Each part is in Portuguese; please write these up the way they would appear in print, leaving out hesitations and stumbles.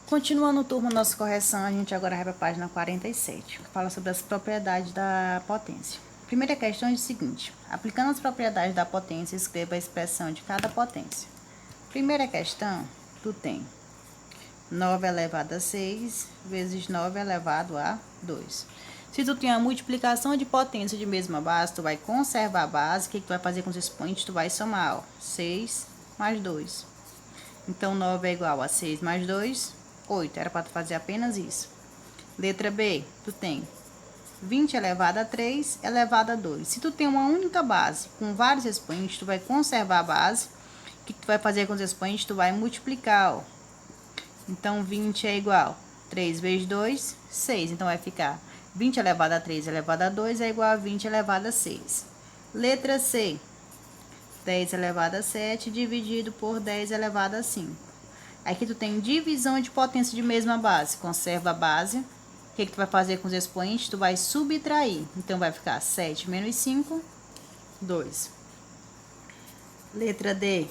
Continuando o turno nossa correção, a gente agora vai para a página 47, que fala sobre as propriedades da potência. Primeira questão é o seguinte: aplicando as propriedades da potência, escreva a expressão de cada potência. Primeira questão, tu tem 9 elevado a 6 vezes 9 elevado a 2. Se tu tem a multiplicação de potência de mesma base, tu vai conservar a base. O que tu vai fazer com os expoentes? Tu vai somar, ó, 6 mais 2. Então, 9 é igual a 6 mais 2, 8. Era para tu fazer apenas isso. Letra B, tu tem 20 elevado a 3 elevado a 2. Se tu tem uma única base com vários expoentes, tu vai conservar a base. O que tu vai fazer com os expoentes? Tu vai multiplicar, ó. Então, 20 é igual a 3 vezes 2, 6. Então, vai ficar 20 elevado a 3 elevado a 2 é igual a 20 elevado a 6. Letra C, 10 elevado a 7 dividido por 10 elevado a 5. Aqui tu tem divisão de potência de mesma base. Conserva a base. O que tu vai fazer com os expoentes? Tu vai subtrair. Então, vai ficar 7 menos 5, 2. Letra D,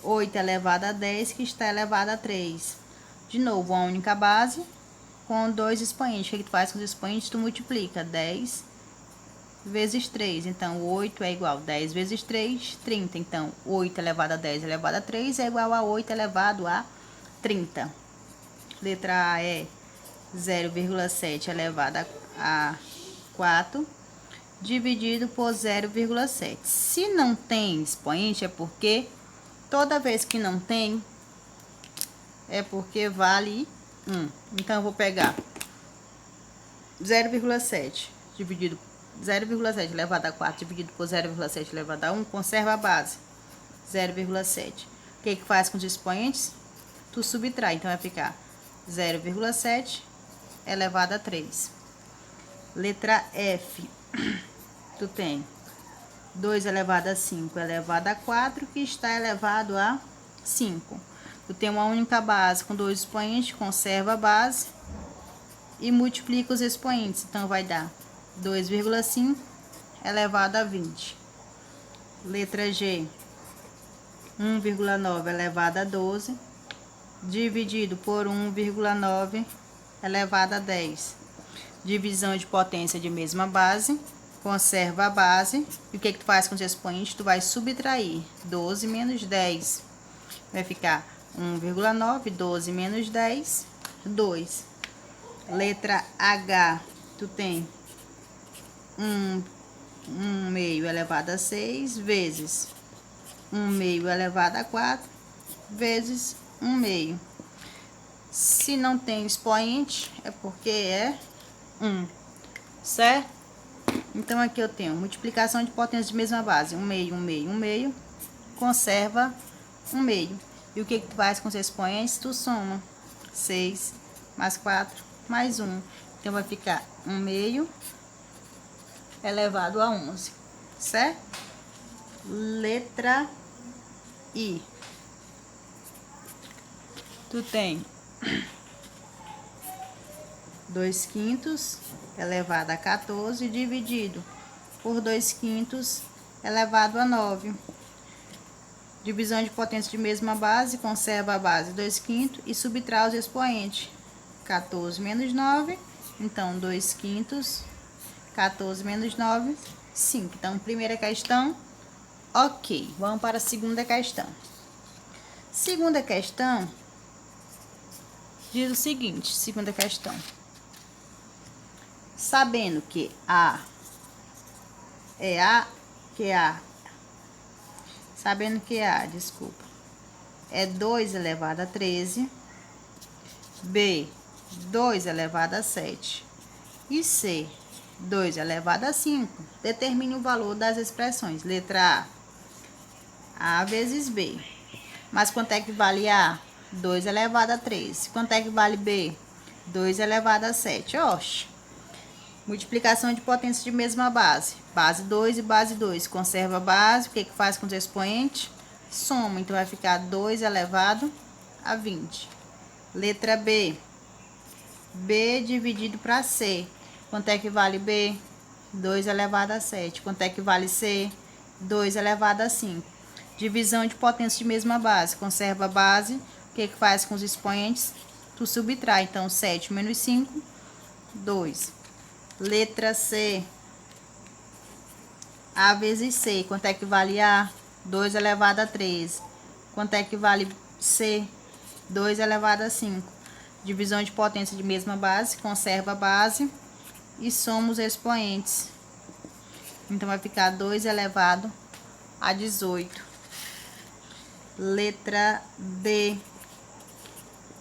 8 elevado a 10, que está elevado a 3. De novo, uma única base com dois expoentes. O que tu faz com os expoentes? Tu multiplica 10 vezes 3. Então, 8 é igual a 10 vezes 3, 30. Então, 8 elevado a 10 elevado a 3 é igual a 8 elevado a 30. Letra A é 0,7 elevado a 4 dividido por 0,7. Se não tem expoente, é porque toda vez que não tem, é porque vale 1. Então, eu vou pegar 0,7 dividido 0,7 elevado a 4 dividido por 0,7 elevado a 1, conserva a base, 0,7. O que faz com os expoentes? Tu subtrai, então vai ficar 0,7 elevado a 3. Letra F, tu tem 2 elevado a 5 elevado a 4, que está elevado a 5. Tu tem uma única base com dois expoentes, conserva a base e multiplica os expoentes. Então, vai dar 2,5 elevado a 20. Letra G, 1,9 elevado a 12, dividido por 1,9 elevado a 10. Divisão de potência de mesma base, conserva a base. E o que tu faz com os expoentes? Tu vai subtrair 12 menos 10. Vai ficar 1,9, 12 menos 10, 2. Letra H, tu tem 1 meio elevado a 6 vezes 1 meio elevado a 4 vezes 1 meio. Se não tem expoente, é porque é 1, certo? Então, aqui eu tenho multiplicação de potência de mesma base. 1 meio, 1 meio, 1 meio. Conserva 1 meio. E o que tu faz com os expoentes? Tu soma 6 mais 4 mais 1. Então, vai ficar 1 meio elevado a 11, certo? Letra I. Tu tem 2 quintos elevado a 14 dividido por 2 quintos elevado a 9. Divisão de potência de mesma base, conserva a base 2 quintos e subtrai os expoentes. 14 menos 9, então 2 quintos, 14 menos 9, 5. Então, primeira questão, ok. Vamos para a segunda questão. Segunda questão diz o seguinte, segunda questão. Sabendo que A é A, sabendo que A, desculpa, é 2 elevado a 13, B, 2 elevado a 7 e C, 2 elevado a 5, determine o valor das expressões. Letra A vezes B. Mas quanto é que vale A? 2 elevado a 13. Quanto é que vale B? 2 elevado a 7. Oxe. Multiplicação de potência de mesma base. Base 2 e base 2. Conserva a base. O que faz com os expoentes? Soma. Então, vai ficar 2 elevado a 20. Letra B. B dividido para C. Quanto é que vale B? 2 elevado a 7. Quanto é que vale C? 2 elevado a 5. Divisão de potência de mesma base. Conserva a base. O que faz com os expoentes? Tu tu subtrai. Então, 7 menos 5, 2. Letra C. A vezes C. Quanto é que vale A? 2 elevado a 13. Quanto é que vale C? 2 elevado a 5. Divisão de potência de mesma base. Conserva a base. E soma os expoentes. Então, vai ficar 2 elevado a 18. Letra D.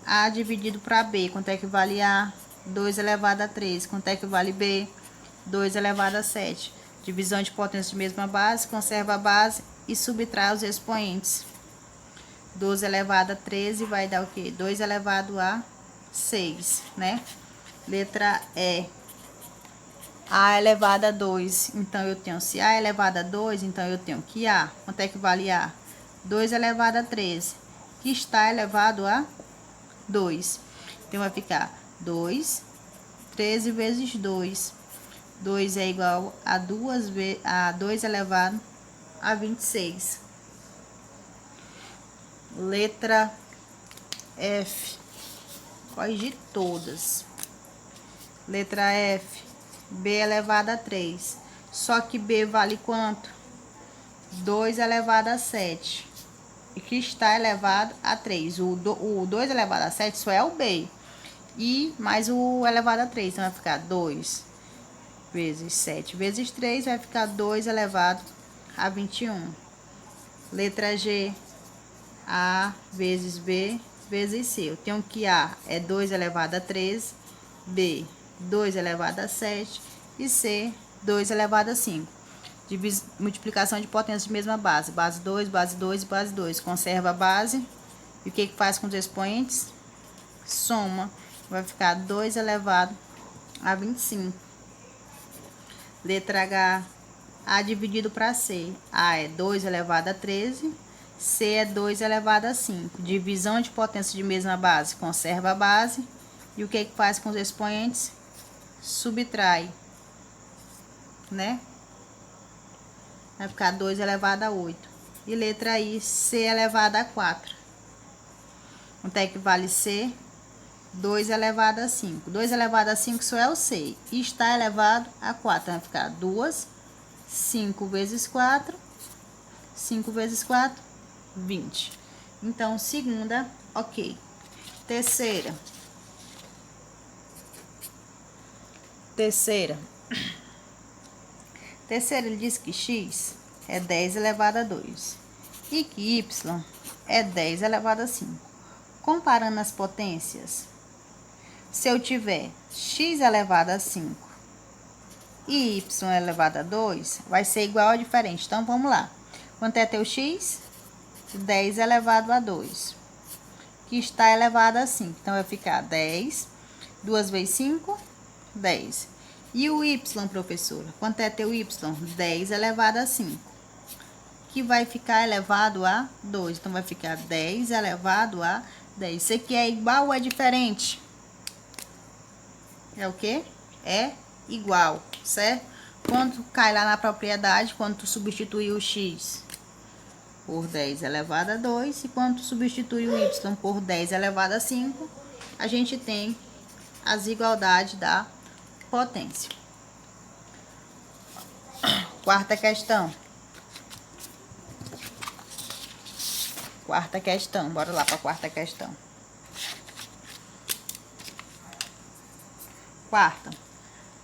A dividido para B. Quanto é que vale A? 2 elevado a 13. Quanto é que vale B? 2 elevado a 7. Divisão de potência de mesma base. Conserva a base e subtrai os expoentes. 12 elevado a 13 vai dar o quê? 2 elevado a 6, né? Letra E. A elevado a 2. Então, eu tenho, se A é elevado a 2, então eu tenho que A. Quanto é que vale A? 2 elevado a 13. Que está elevado a 2. Então, vai ficar 2, 13 vezes 2. 2 é igual a 2 elevado a 26. Letra F. Corrigir todas. Letra F. B elevado a 3. Só que B vale quanto? 2 elevado a 7. E que está elevado a 3. O 2 elevado a 7 só é o B. E mais o elevado a 3. Então, vai ficar 2 vezes 7 vezes 3. Vai ficar 2 elevado a 21. Letra G. A vezes B vezes C. Eu tenho que A é 2 elevado a 13. B, 2 elevado a 7. E C, 2 elevado a 5. Multiplicação de potência de mesma base. Base 2, base 2 e base 2. Conserva a base. E o que faz com os expoentes? Soma. Vai ficar 2 elevado a 25. Letra H. A dividido para C. A é 2 elevado a 13. C é 2 elevado a 5. Divisão de potência de mesma base. Conserva a base. E o que faz com os expoentes? Subtrai. Né? Vai ficar 2 elevado a 8. E letra I, C elevado a 4. Quanto é que vale C? 2 elevado a 5. 2 elevado a 5 só é o C. E está elevado a 4. Vai ficar 2, 5 vezes 4. 5 vezes 4, 20. Então, segunda, ok. Terceira. Terceira, ele diz que x é 10 elevado a 2 e que y é 10 elevado a 5. Comparando as potências, se eu tiver x elevado a 5 e y elevado a 2, vai ser igual ou diferente. Então, vamos lá. Quanto é teu x? 10 elevado a 2, que está elevado a 5. Então, vai ficar 10, 2 vezes 5, 10. E o y, professora? Quanto é teu y? 10 elevado a 5. Que vai ficar elevado a 2. Então, vai ficar 10 elevado a 10. Isso aqui é igual ou é diferente? É o quê? É igual, certo? Quando cai lá na propriedade, quando tu substitui o x por 10 elevado a 2, e quando tu substitui o y por 10 elevado a 5, a gente tem as igualdades da potência. Quarta questão. Quarta questão. Bora lá para a quarta questão. Quarta.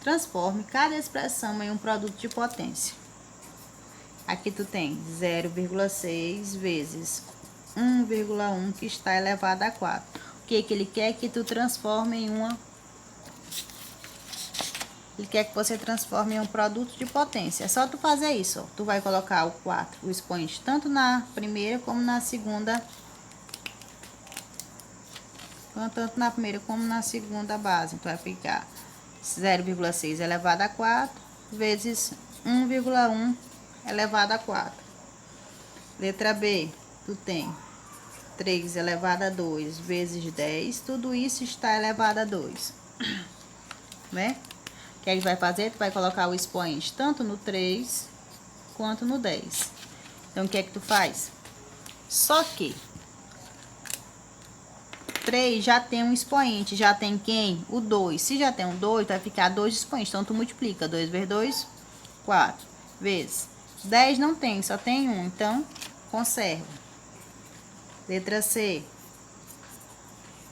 Transforme cada expressão em um produto de potência. Aqui tu tem 0,6 vezes 1,1 que está elevado a 4. O que ele quer que tu transforme em uma... Ele quer que você transforme em um produto de potência. É só tu fazer isso, ó. Tu vai colocar o 4, o expoente, tanto na primeira como na segunda. Tanto na primeira como na segunda base. Então, vai ficar 0,6 elevado a 4 vezes 1,1 elevado a 4. Letra B, tu tem 3 elevado a 2 vezes 10. Tudo isso está elevado a 2. Né? O que a gente vai fazer? Tu vai colocar o expoente tanto no 3 quanto no 10. Então, o que é que tu faz? Só que 3 já tem um expoente, já tem quem? O 2. Se já tem um 2, vai ficar 2 expoentes. Então, tu multiplica 2 vezes 2, 4. Vezes 10 não tem, só tem 1. Então, conserva. Letra C.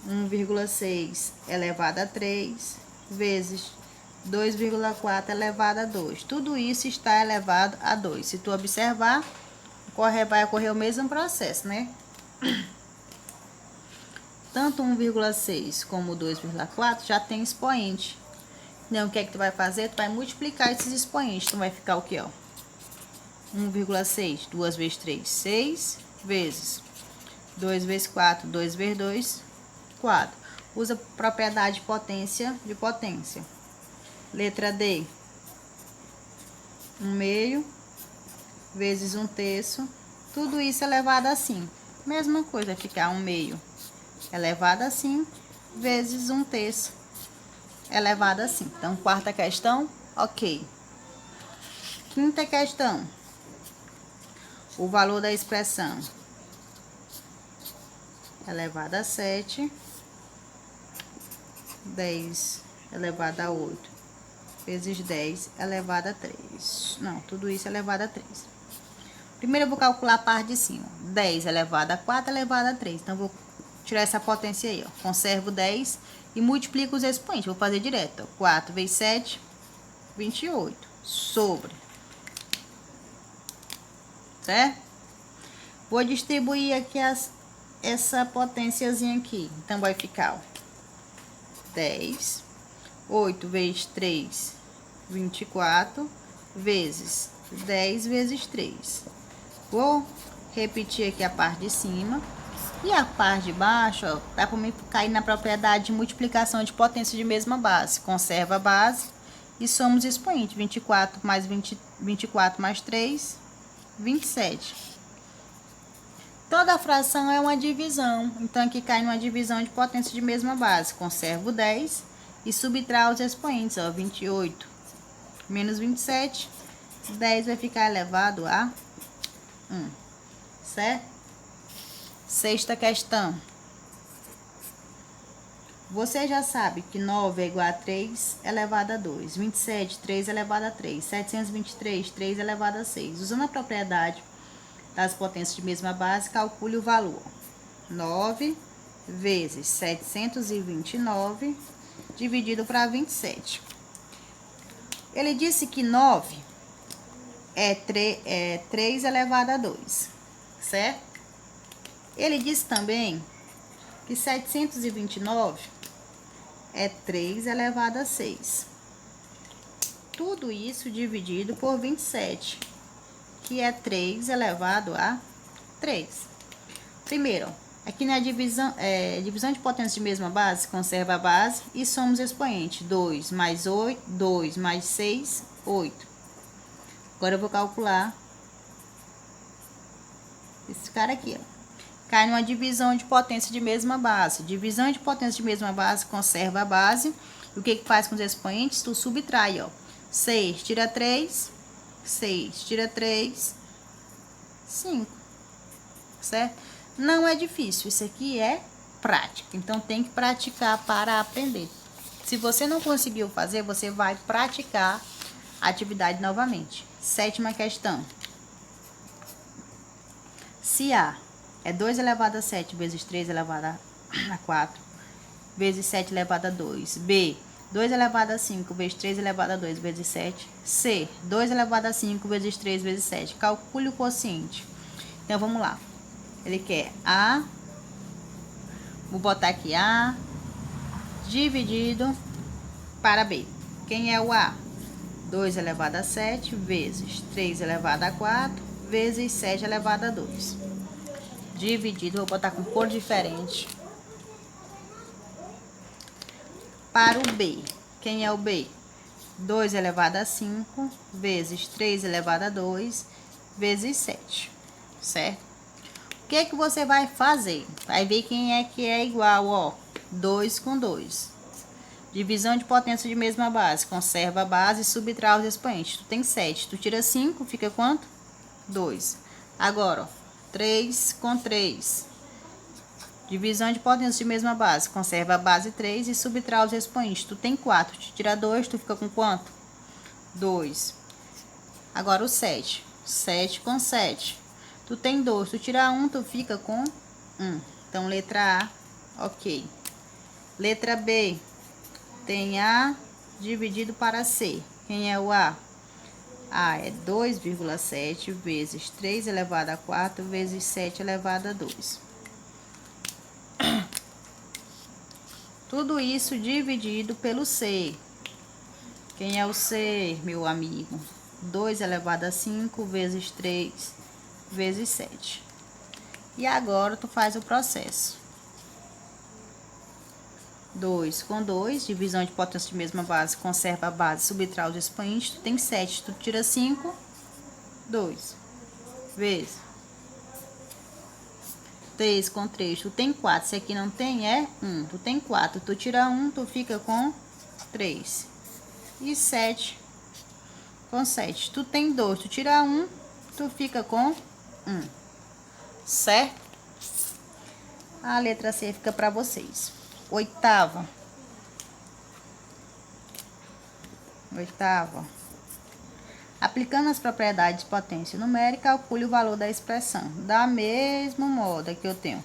1,6 elevado a 3 vezes 2,4 elevado a 2. Tudo isso está elevado a 2. Se tu observar, vai ocorrer o mesmo processo, né? Tanto 1,6 como 2,4 já tem expoente. Então, o que é que tu vai fazer? Tu vai multiplicar esses expoentes. Então, vai ficar o quê, ó? 1,6, 2 vezes 3, 6, vezes 2 vezes 4, 2 vezes 2, 4. Usa propriedade de potência. Letra D. 1/2 vezes 1/3. Tudo isso elevado a 5. Mesma coisa, vai ficar 1/2 elevado a 5 vezes 1/3 elevado a 5. Então, quarta questão, ok. Quinta questão. O valor da expressão elevado a 7, 10 elevado a 8, vezes 10 elevado a 3. Não, tudo isso elevado a 3. Primeiro eu vou calcular a parte de cima. 10 elevado a 4 elevado a 3. Então, vou tirar essa potência aí, ó. Conservo 10 e multiplico os expoentes. Vou fazer direto, ó. 4 vezes 7, 28. Sobre. Certo? Vou distribuir aqui essa potênciazinha aqui. Então, vai ficar, ó, 10. 8 vezes 3, 24. Vezes 10 vezes 3. Vou repetir aqui a parte de cima. E a parte de baixo, ó, dá para mim cair na propriedade de multiplicação de potência de mesma base. Conserva a base e somos expoente. 24 mais 24 mais 3, 27. Toda fração é uma divisão. Então, aqui cai numa divisão de potência de mesma base. Conservo 10 e subtrai os expoentes. Ó, 28 menos 27. 10 vai ficar elevado a 1. Certo? Sexta questão. Você já sabe que 9 é igual a 3 elevado a 2. 27, 3 elevado a 3. 723, 3 elevado a 6. Usando a propriedade das potências de mesma base, calcule o valor. 9 vezes 729 dividido para 27. Ele disse que 9 é 3 elevado a 2. Certo? Ele disse também que 729 é 3 elevado a 6. Tudo isso dividido por 27, que é 3 elevado a 3. Primeiro, aqui na divisão de potência de mesma base, conserva a base e somos expoente. 2 mais 8, 2 mais 6, 8. Agora eu vou calcular esse cara aqui, ó. Cai numa divisão de potência de mesma base. Divisão de potência de mesma base, conserva a base. E o que faz com os expoentes? Tu subtrai, ó. 6 tira 3, 6 tira 3, 5. Certo? Não é difícil. Isso aqui é prática. Então, tem que praticar para aprender. Se você não conseguiu fazer, você vai praticar a atividade novamente. Sétima questão. Se A é 2 elevado a 7 vezes 3 elevado a 4 vezes 7 elevado a 2. B, 2 elevado a 5 vezes 3 elevado a 2 vezes 7. C, 2 elevado a 5 vezes 3 vezes 7. Calcule o quociente. Então, vamos lá. Ele quer A, vou botar aqui A, dividido para B. Quem é o A? 2 elevado a 7 vezes 3 elevado a 4 vezes 7 elevado a 2. Dividido, vou botar com cor diferente. Para o B, quem é o B? 2 elevado a 5 vezes 3 elevado a 2 vezes 7, certo? O que é que você vai fazer? Vai ver quem é que é igual, ó. 2 com 2. Divisão de potência de mesma base. Conserva a base e subtrai os expoentes. Tu tem 7, tu tira 5, fica quanto? 2. Agora, ó. 3 com 3. Divisão de potência de mesma base. Conserva a base 3 e subtrai os expoentes. Tu tem 4, te tira 2, tu fica com quanto? 2. Agora o 7. 7 com 7. Tu tem 2, tu tira 1, tu fica com 1. Então, letra A, ok. Letra B, tem A dividido para C. Quem é o A? A é 2,7 vezes 3 elevado a 4 vezes 7 elevado a 2. Tudo isso dividido pelo C. Quem é o C, meu amigo? 2 elevado a 5 vezes 3 vezes 7. E agora, tu faz o processo. 2 com 2, divisão de potência de mesma base, conserva a base, subtrai os expoentes, tu tem 7, tu tira 5, 2, vezes 3 com 3, tu tem 4, se aqui não tem, é 1, tu tem 4, tu tira 1, tu fica com 3, e 7 com 7, tu tem 2, tu tira 1, tu fica com 1, certo? A letra C fica para vocês. Oitava. Aplicando as propriedades de potência numérica, calcule o valor da expressão. Da mesmo modo, aqui eu tenho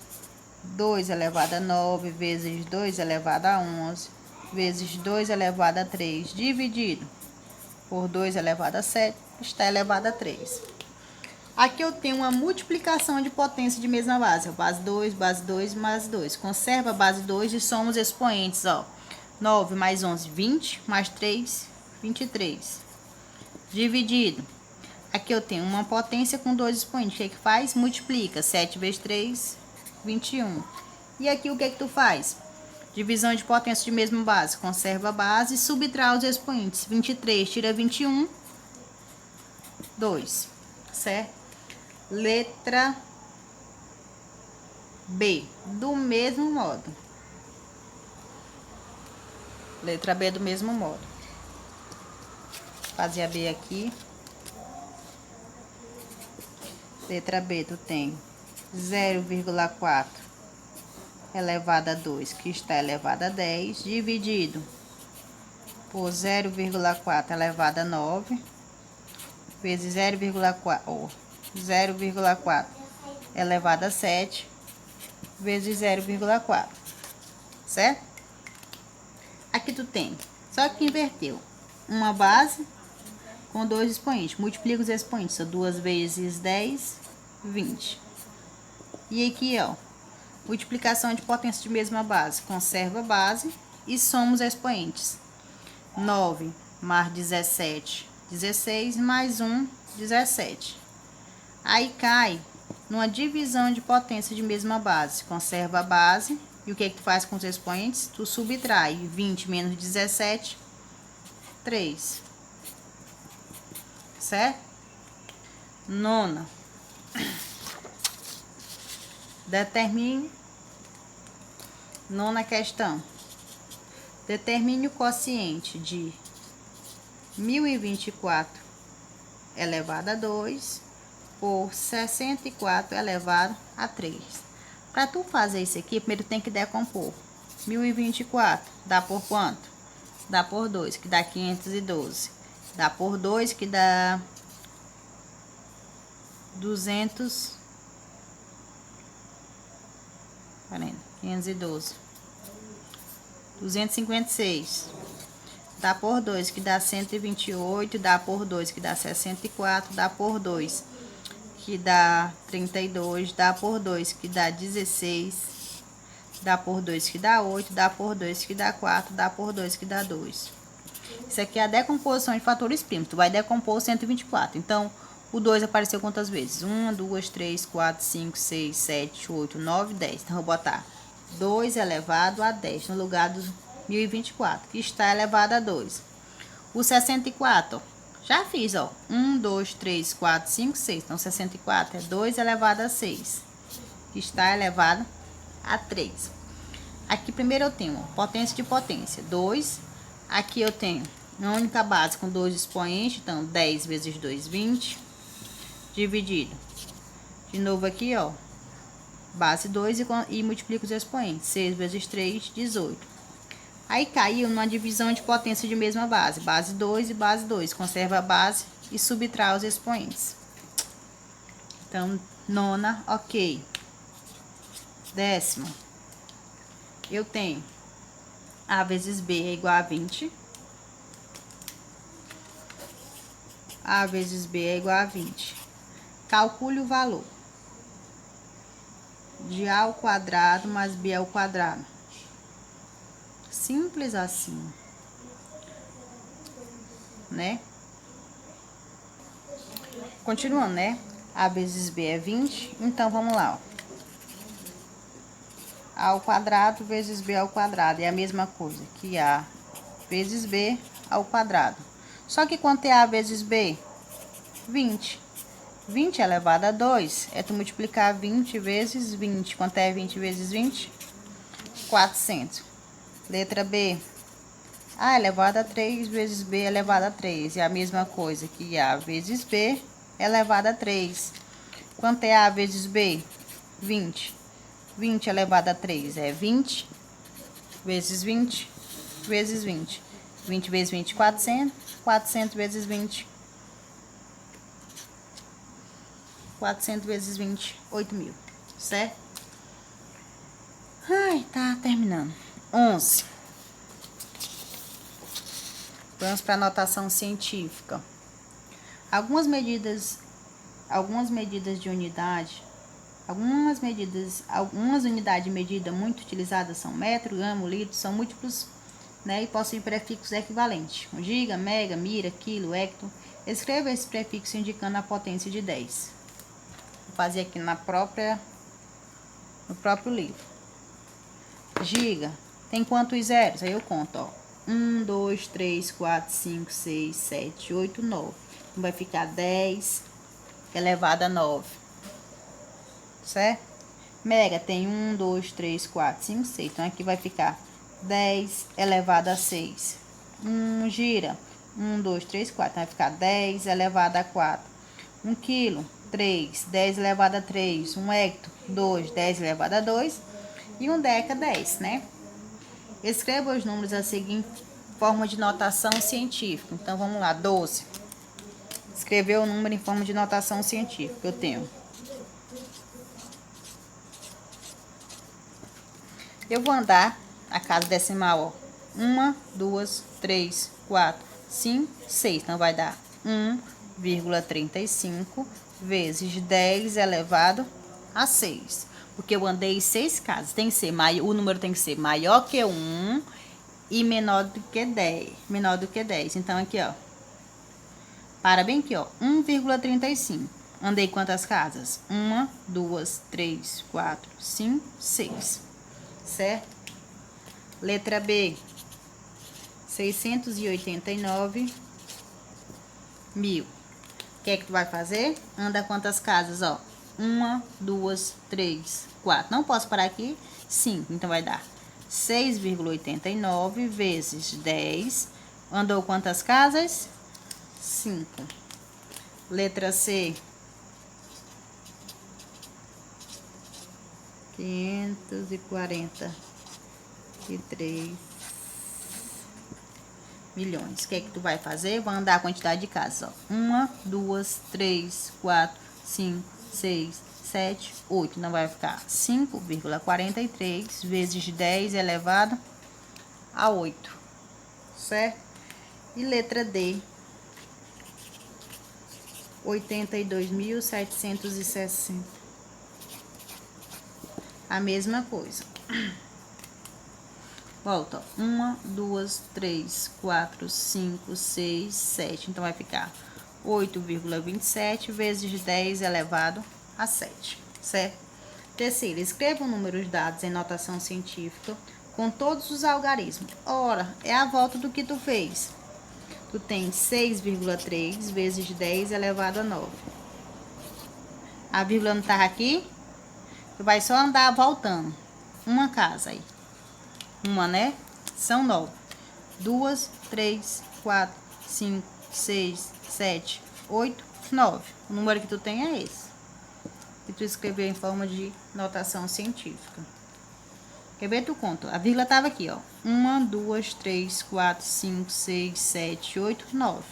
2 elevado a 9 vezes 2 elevado a 11 vezes 2 elevado a 3 dividido por 2 elevado a 7 está elevado a 3. Aqui eu tenho uma multiplicação de potência de mesma base. Base 2, base 2, base 2. Conserva a base 2 e soma os expoentes, ó. 9 mais 11, 20, mais 3, 23. Dividido. Aqui eu tenho uma potência com 2 expoentes. O que é que faz? Multiplica. 7 vezes 3, 21. E aqui o que é que tu faz? Divisão de potência de mesma base. Conserva a base e subtrai os expoentes. 23 tira 21, 2. Certo? Letra B, do mesmo modo. Letra B do mesmo modo. Vou fazer a B aqui. Letra B, tu tem 0,4 elevado a 2, que está elevado a 10, dividido por 0,4 elevado a 9, vezes 0,4 elevado a 7 vezes 0,4, certo? Aqui tu tem, só que inverteu, uma base com 2 expoentes, multiplica os expoentes, são 2 vezes 10, 20. E aqui, ó, multiplicação de potência de mesma base, conserva a base e soma os expoentes. 9 mais 17, 16, mais 1, 17. Aí cai numa divisão de potência de mesma base. Conserva a base. E o que é que tu faz com os expoentes? Tu subtrai 20 menos 17, 3. Certo? Nona. Determine. Nona questão. Determine o quociente de 1024 elevado a 2 por 64 elevado a 3. Para tu fazer isso aqui, primeiro tem que decompor. 1024 dá por quanto? Dá por 2, que dá 512. Dá por 2, que dá 200. 512. 256. Dá por 2, que dá 128, dá por 2, que dá 64, dá por 2, que dá 32, dá por 2, que dá 16, dá por 2, que dá 8, dá por 2, que dá 4, dá por 2, que dá 2. Isso aqui é a decomposição de fatores primos. Tu vai decompor o 124. Então, o 2 apareceu quantas vezes? 1, 2, 3, 4, 5, 6, 7, 8, 9, 10. Então, vou botar 2 elevado a 10 no lugar dos 1024, que está elevado a 2. O 64, ó, já fiz, ó. 1, 2, 3, 4, 5, 6. Então, 64 é 2 elevado a 6, que está elevado a 3. Aqui, primeiro eu tenho, ó, potência de potência, 2. Aqui eu tenho uma única base com 2 expoentes, então, 10 vezes 2, 20. Dividido. De novo aqui, ó. base 2 e multiplica os expoentes. 6 vezes 3, 18. Aí caiu numa divisão de potência de mesma base. Base 2 e base 2. Conserva a base e subtrai os expoentes. Então, nona, ok. Décima. Eu tenho A vezes B é igual a 20. A vezes B é igual a 20. Calcule o valor de A ao quadrado mais B ao quadrado. Simples assim, né? Continuando, né? A vezes B é 20. Então, vamos lá, ó. A ao quadrado vezes B ao quadrado. É a mesma coisa que A vezes B ao quadrado. Só que quanto é A vezes B? 20. 20 elevado a 2. É tu multiplicar 20 vezes 20. Quanto é 20 vezes 20? 400. Letra B. A elevado a 3 vezes B elevado a 3. É a mesma coisa que A vezes B elevado a 3. Quanto é A vezes B? 20. 20 elevado a 3 é 20 vezes 20 vezes 20. 20 vezes 20, 400. 400 vezes 20. 400 vezes 20, 8.000. Certo? Ai, tá terminando. 11. Vamos para a notação científica. Algumas medidas de unidade, algumas unidades de medida muito utilizadas são metro, grama, litro, são múltiplos, né, e possuem prefixos equivalentes. Giga, mega, mira, quilo, hecto. Escreva esse prefixo indicando a potência de 10. Vou fazer aqui no próprio livro. Giga tem quantos zeros? Aí eu conto, ó. 1, 2, 3, 4, 5, 6, 7, 8, 9. Então, vai ficar 10 elevado a 9. Certo? Mega tem 1, 2, 3, 4, 5, 6. Então, aqui vai ficar 10 elevado a 6. Gira. 1, 2, 3, 4. Então, vai ficar 10 elevado a 4. 1 quilo. 3. 10 elevado a 3. 1 hecto. 2. 10 elevado a 2. E 1 deca, 10, né? Escreva os números a seguir em forma de notação científica. Então, vamos lá. 12. Escrever o número em forma de notação científica. Eu tenho. Eu vou andar a casa decimal, ó. 1, 2, 3, 4, 5, 6. Então, vai dar 1,35 vezes 10 elevado a 6. Porque eu andei 6 casas. Tem que ser o número tem que ser maior que 1 e menor do que 10. Menor do que 10. Então, aqui, ó. Para bem aqui, ó. 1,35. Andei quantas casas? 1, 2, 3, 4, 5, 6. Certo? Letra B. 689 mil. O que é que tu vai fazer? Anda quantas casas, ó? 1, 2, 3, 4. Não posso parar aqui. 5. Então, vai dar 6,89 vezes 10. Andou quantas casas? 5. Letra C. 543 milhões. O que é que tu vai fazer? Vai andar a quantidade de casas, ó. 1, 2, 3, 4, 5, 6, 7, 8. Não vai ficar 5,43 vezes 10 elevado a 8. Certo? E letra D. 82.760. A mesma coisa. Volta. 1, 2, 3, 4, 5, 6, 7. Então, vai ficar 8,27 vezes 10 elevado a 7. Certo? Terceiro, escreva o número dos dados em notação científica com todos os algarismos. Ora, é a volta do que tu fez. Tu tem 6,3 vezes 10 elevado a 9. A vírgula não tá aqui? Tu vai só andar voltando. Uma casa aí. Uma, né? São 9. 2, 3, 4, 5, 6, 7, 8, 9. O número que tu tem é esse. e tu escreveu em forma de notação científica. Quer ver? Tu conta. A vírgula tava aqui, ó. 1, 2, 3, 4, 5, 6, 7, 8, 9.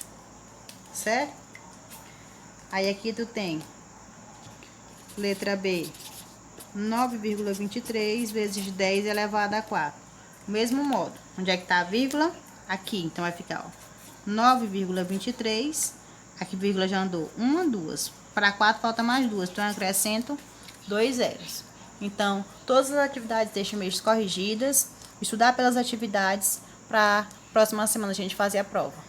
Certo? Aí aqui tu tem letra B, 9,23 vezes 10 elevado a 4. Do mesmo modo, onde é que tá a vírgula? Aqui, então vai ficar, ó, 9,23. Aqui vírgula já andou 1, 2. Para 4 falta mais 2, então eu acrescento 2 zeros. Então, todas as atividades deste mês corrigidas, estudar pelas atividades para próxima semana a gente fazer a prova.